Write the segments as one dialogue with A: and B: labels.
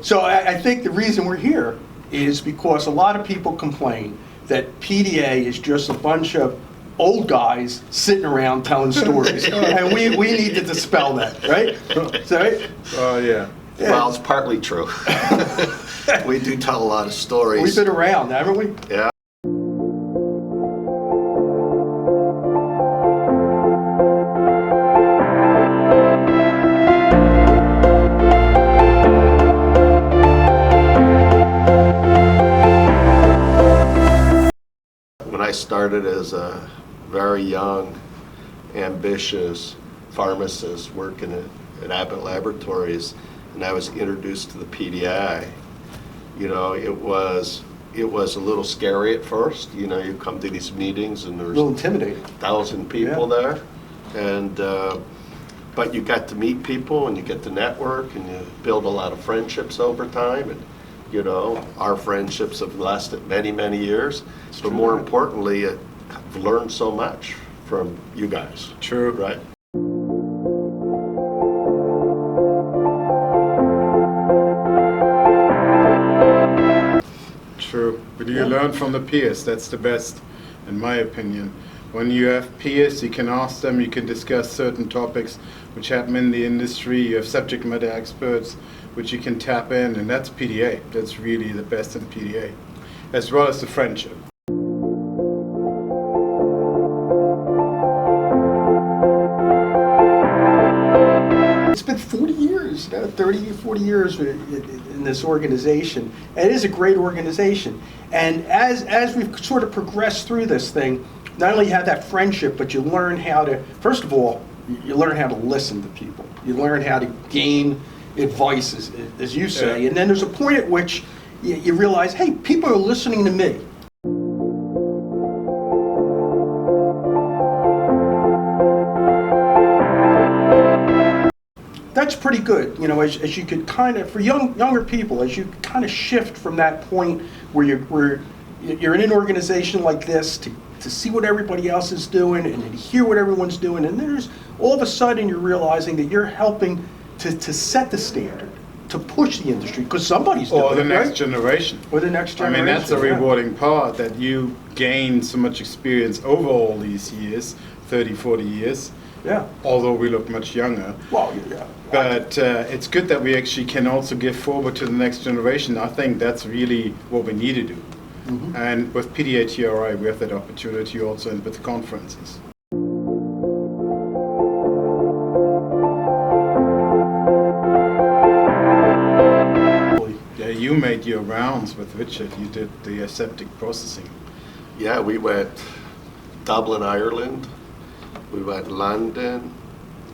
A: So I think the reason we're here is because a lot of people complain that PDA is just a bunch of old guys sitting around telling stories, and we need to dispel that, right? So, right?
B: Yeah.
C: Well, it's partly true. We do tell a lot of stories.
A: We've been around, haven't we?
C: Yeah. When I started as a very young, ambitious pharmacist working at Abbott Laboratories, and I was introduced to the PDA, you know, it was a little scary at first. You know, you come to these meetings and there's
A: A little intimidating.
C: 1,000 people there, and but you got to meet people and you get to network and you build a lot of friendships over time, and you know, our friendships have lasted many, many years. But more importantly, I've learned so much from you guys.
B: True.
C: Right?
B: True. But you learn from the peers. That's the best, in my opinion. When you have peers, you can ask them, you can discuss certain topics which happen in the industry. You have subject matter experts which you can tap in, and that's PDA. That's really the best in PDA, as well as the friendship.
A: It's been 40 years, 30, 40 years in this organization. And it is a great organization. And as we've sort of progressed through this thing, not only have that friendship, but you learn how to, first of all, you learn how to listen to people. You learn how to gain advice, as you say.
B: Yeah.
A: And then there's a point at which you realize, hey, people are listening to me. That's pretty good, you know, as you could kind of, for younger people, as you kind of shift from that point where you're in an organization like this to see what everybody else is doing and to hear what everyone's doing, and there's all of a sudden you're realizing that you're helping to set the standard, to push the industry, because somebody's doing it,
B: Or the next
A: right?
B: generation.
A: Or the next
B: I
A: generation.
B: mean, that's a
A: yeah.
B: rewarding part, that you gain so much experience over all these years, 30, 40 years,
A: Yeah.
B: although we look much younger.
A: Well, yeah.
B: But it's good that we actually can also give forward to the next generation. I think that's really what we need to do.
A: Mhm.
B: And with PDA TRI, we have that opportunity also in with conferences. Yeah, you made your rounds with Richard. You did the aseptic processing.
C: Yeah, we went Dublin, Ireland. We went London.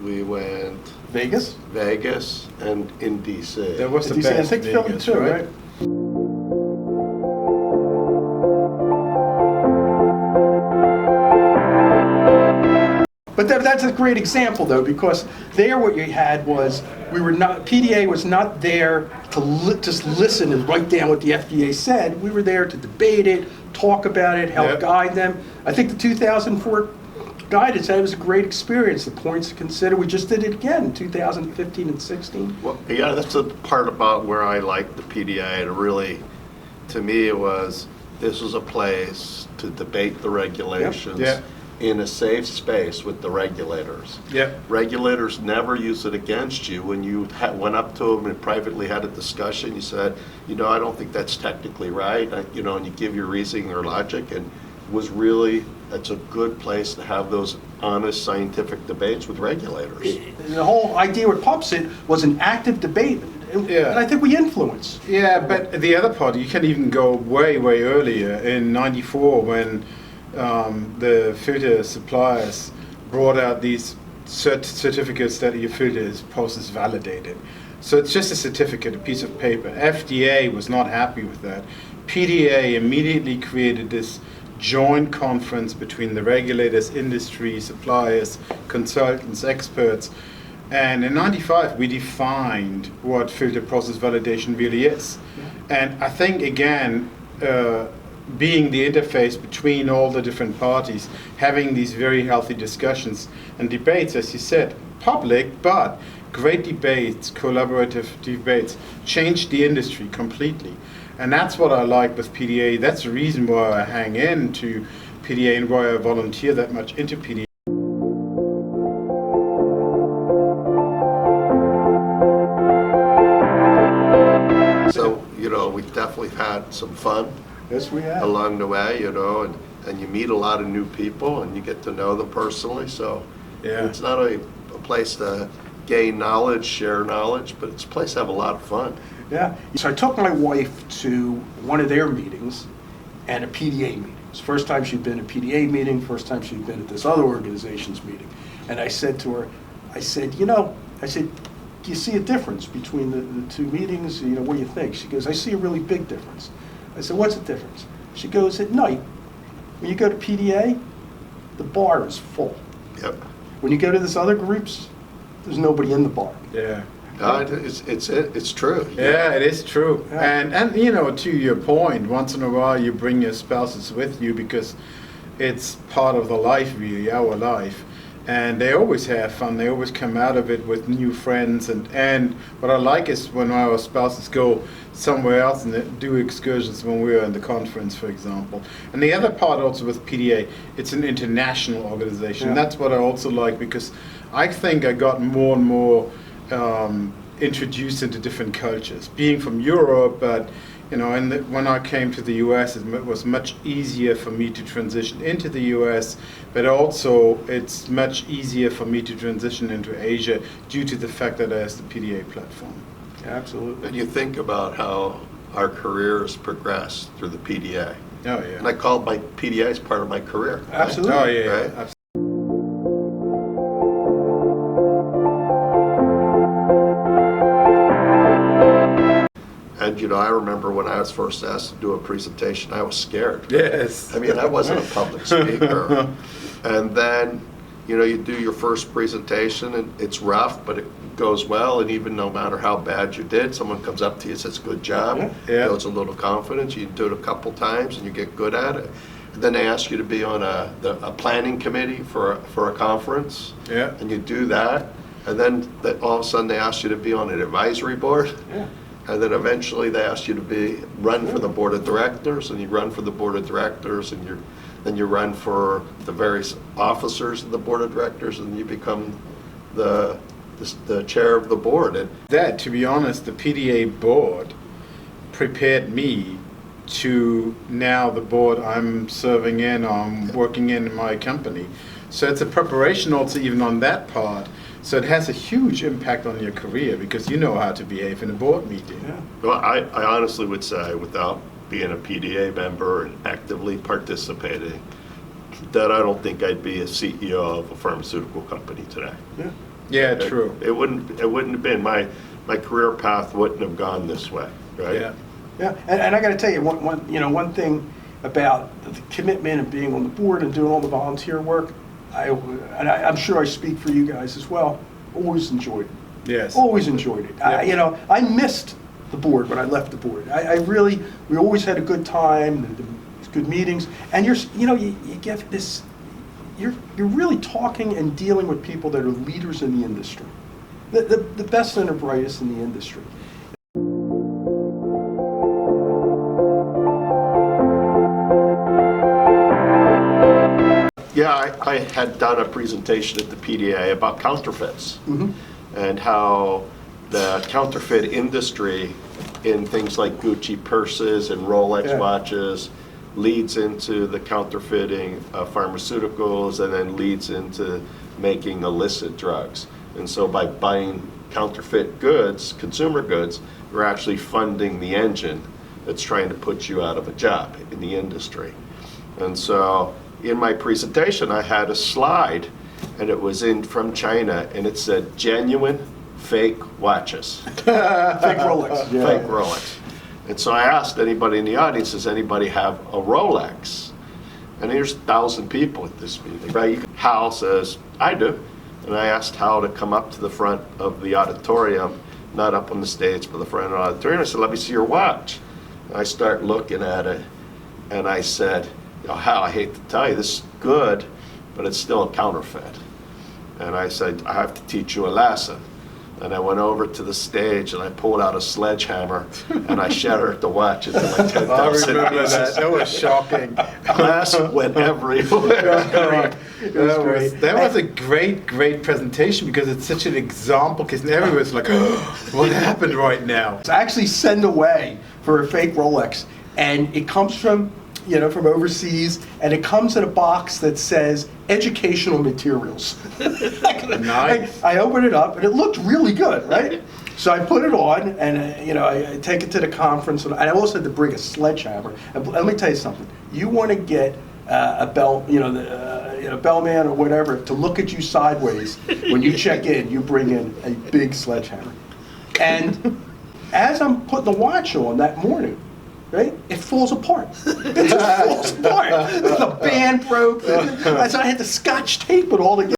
C: We went
A: Vegas?
C: Vegas and in DC.
B: That was the
A: DC, I
B: best
A: think Philly
B: Vegas,
A: too,
B: right?
A: right? But that's a great example, though, because there what you had was PDA was not there to just listen and write down what the FDA said. We were there to debate it, talk about it, help
B: Yep.
A: guide them. I think the 2004 guidance, that was a great experience. The points to consider. We just did it again in 2015 and 16.
C: Well, yeah, that's the part about where I like the PDA. It really, to me, this was a place to debate the regulations
B: Yep.
C: in a safe space with the regulators.
B: Yep.
C: Regulators never use it against you. When you went up to them and privately had a discussion, you said, you know, I don't think that's technically right, you know, and you give your reasoning or logic, and it's a good place to have those honest scientific debates with regulators.
A: The whole idea with PubSit was an active debate, and I think we influence.
B: Yeah, but the other part, you can even go way, way earlier, in '94, when the filter suppliers brought out these certificates that your filter is process validated. So it's just a certificate, a piece of paper. FDA was not happy with that. PDA immediately created this joint conference between the regulators, industry, suppliers, consultants, experts. And in '95, we defined what filter process validation really is. And I think, again, being the interface between all the different parties, having these very healthy discussions and debates, as you said, public, but great debates, collaborative debates, changed the industry completely. And that's what I like with PDA. That's the reason why I hang in to PDA and why I volunteer that much into PDA.
C: So, we've definitely had some fun
A: Yes, we have.
C: along the way, and you meet a lot of new people and you get to know them personally. So
B: Yeah.
C: it's not a place to gain knowledge, share knowledge, but it's a place to have a lot of fun.
A: Yeah. So I took my wife to one of their meetings and a PDA meeting. It's the first time she'd been at a PDA meeting, first time she'd been at this other organization's meeting. And I said to her, I said, do you see a difference between the two meetings? What do you think? She goes, I see a really big difference. I said, what's the difference? She goes, at night, when you go to PDA, the bar is full.
C: Yep.
A: When you go to this other groups, there's nobody in the bar.
B: Yeah.
C: It's true.
B: Yeah, it is true.
A: Yeah.
B: And to your point, once in a while you bring your spouses with you because it's part of the life, really, our life. And they always have fun. They always come out of it with new friends. And what I like is when our spouses go somewhere else and they do excursions when we're in the conference, for example. And the other part also with PDA, it's an international organization.
A: Yeah.
B: That's what I also like because I think I got more and more introduced into different cultures. Being from Europe, but when I came to the US, it was much easier for me to transition into the US, but also it's much easier for me to transition into Asia due to the fact that I have the PDA platform.
A: Absolutely.
C: And you think about how our careers progress through the PDA.
B: Oh yeah.
C: And I call my PDA as part of my career. right?
A: Absolutely.
B: Oh yeah.
C: Right?
B: Absolutely.
C: And I remember when I was first asked to do a presentation, I was scared.
B: Yes.
C: I mean, I wasn't a public speaker. And then, you do your first presentation and it's rough, but it goes well. And even no matter how bad you did, someone comes up to you and says, good job.
B: Yeah.
C: Builds a little confidence. You do it a couple times and you get good at it. And then they ask you to be on a planning committee for a conference.
B: Yeah.
C: And you do that. And then all of a sudden they ask you to be on an advisory board.
A: Yeah.
C: And then eventually they ask you to run for the board of directors, and you run for the board of directors, and then you run for the various officers of the board of directors, and you become the chair of the board. And
B: That, to be honest, the PDA board prepared me to now the board I'm serving in, I'm working in my company. So it's a preparation also even on that part. So it has a huge impact on your career because you know how to behave in a board meeting.
A: Yeah.
C: well, I honestly would say, without being a PDA member and actively participating, that I don't think I'd be a CEO of a pharmaceutical company today.
A: Yeah.
B: Yeah, true.
C: It wouldn't have been my career path wouldn't have gone this way, right?
B: Yeah.
A: Yeah, and I got to tell you, one thing about the commitment of being on the board and doing all the volunteer work, I'm sure I speak for you guys as well, always enjoyed it.
B: Yes.
A: Always enjoyed it.
B: Yeah.
A: I missed the board when I left the board. We always had a good time, good meetings, and you get this, you're really talking and dealing with people that are leaders in the industry, the best and the brightest in the industry.
C: Yeah, I had done a presentation at the PDA about counterfeits and how the counterfeit industry in things like Gucci purses and Rolex watches leads into the counterfeiting of pharmaceuticals and then leads into making illicit drugs. And so by buying counterfeit goods, consumer goods, you're actually funding the engine that's trying to put you out of a job in the industry. And so in my presentation, I had a slide, and it was from China, and it said genuine fake watches.
A: Fake Rolex. Yeah.
C: Fake Rolex. And so I asked anybody in the audience, does anybody have a Rolex? And there's 1,000 people at this meeting, right? Hal says, I do. And I asked Hal to come up to the front of the auditorium, not up on the stage, but the front of the auditorium. I said, let me see your watch. And I start looking at it, and I said, Hal, I hate to tell you, this is good, but it's still a counterfeit. And I said, I have to teach you a lesson. And I went over to the stage and I pulled out a sledgehammer and I shattered the watch into like 10,000
B: I remember
C: pieces.
B: that. That was shocking.
C: Glass went everywhere.
B: That was a great presentation because it's such an example. Because everyone's like, "What happened right now?"
A: I actually send away for a fake Rolex, and it comes from overseas, and it comes in a box that says educational materials.
B: Nice.
A: I open it up, and it looked really good, right? So I put it on, and I take it to the conference, and I also had to bring a sledgehammer. And let me tell you something: you want to get a bellman or whatever to look at you sideways when you check in. You bring in a big sledgehammer, and as I'm putting the watch on that morning, right, it falls apart. It just falls apart. The band broke. So I had to Scotch tape it all together.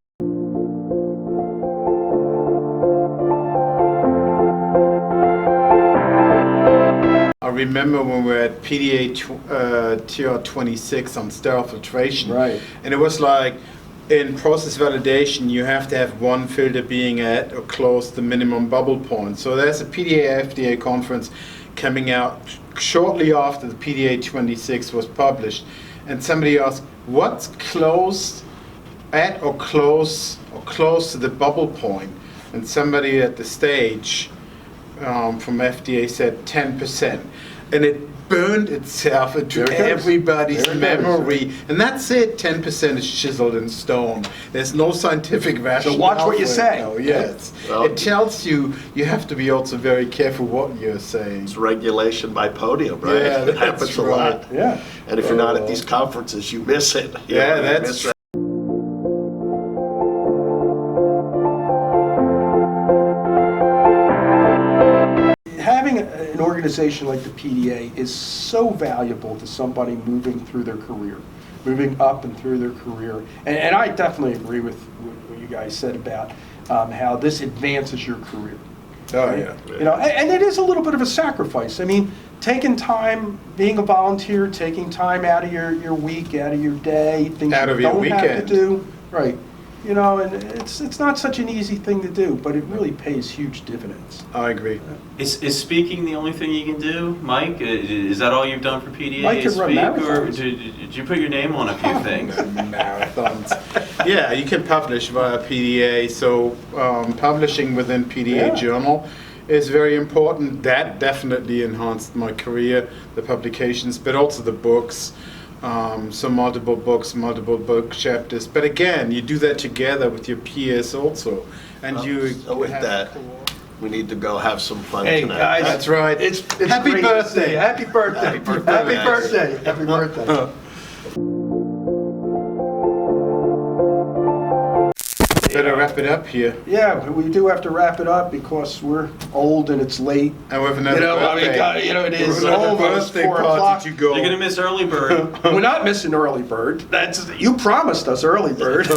B: I remember when we were at PDA TR26 on sterile filtration.
A: Right.
B: And it was like, in process validation, you have to have one filter being at or close the minimum bubble point. So there's a PDA FDA conference coming out shortly after the PDA 26 was published. And somebody asked, what's close at or close to the bubble point? And somebody at the stage from FDA said 10%, and it burned itself into everybody's memory. And that's it, 10% is chiseled in stone. There's no scientific rationale.
A: So watch what you say.
B: No, yes.
C: Well,
B: it tells you have to be also very careful what you're saying.
C: It's regulation by podium, right?
B: Yeah,
C: it happens
B: that's
C: a lot.
B: right.
A: Yeah.
C: And if you're not at these conferences, you miss it. You
B: Yeah,
C: you
B: that's
C: miss
B: true.
A: Having an organization like the PDA is so valuable to somebody moving through their career, moving up and through their career. And I definitely agree with what you guys said about how this advances your career.
B: Oh,
A: right?
B: yeah.
A: And it is a little bit of a sacrifice. I mean, taking time, being a volunteer, taking time out of your week, out of your day, things
B: Out
A: you
B: of your
A: don't have
B: weekend.
A: to do. Right. And it's not such an easy thing to do, but it really pays huge dividends.
B: I agree.
D: Is speaking the only thing you can do, Mike? Is that all you've done for PDA?
A: Mike can run
D: Speak, or
A: marathons.
D: did you put your name on a few things?
B: Marathons. Yeah, you can publish via PDA. So publishing within PDA
A: Yeah.
B: Journal is very important. That definitely enhanced my career, the publications, but also the books. So multiple books, multiple book chapters. But again, you do that together with your peers also. And
C: So with
B: have-
C: that, we need to go have some fun
A: Hey,
C: tonight.
A: guys.
B: That's right.
A: It's
B: Happy
A: great to
B: birthday.
A: see you. Happy birthday.
C: Happy birthday.
A: Happy birthday. Happy birthday.
B: Better wrap it up here.
A: Yeah, we do have to wrap it up because we're old and it's late.
B: And with another birthday.
A: It is
B: Another
A: almost
B: birthday
A: 4
B: party
A: o'clock.
B: to go.
D: You're gonna miss early bird.
A: We're not missing early bird. You promised us early bird.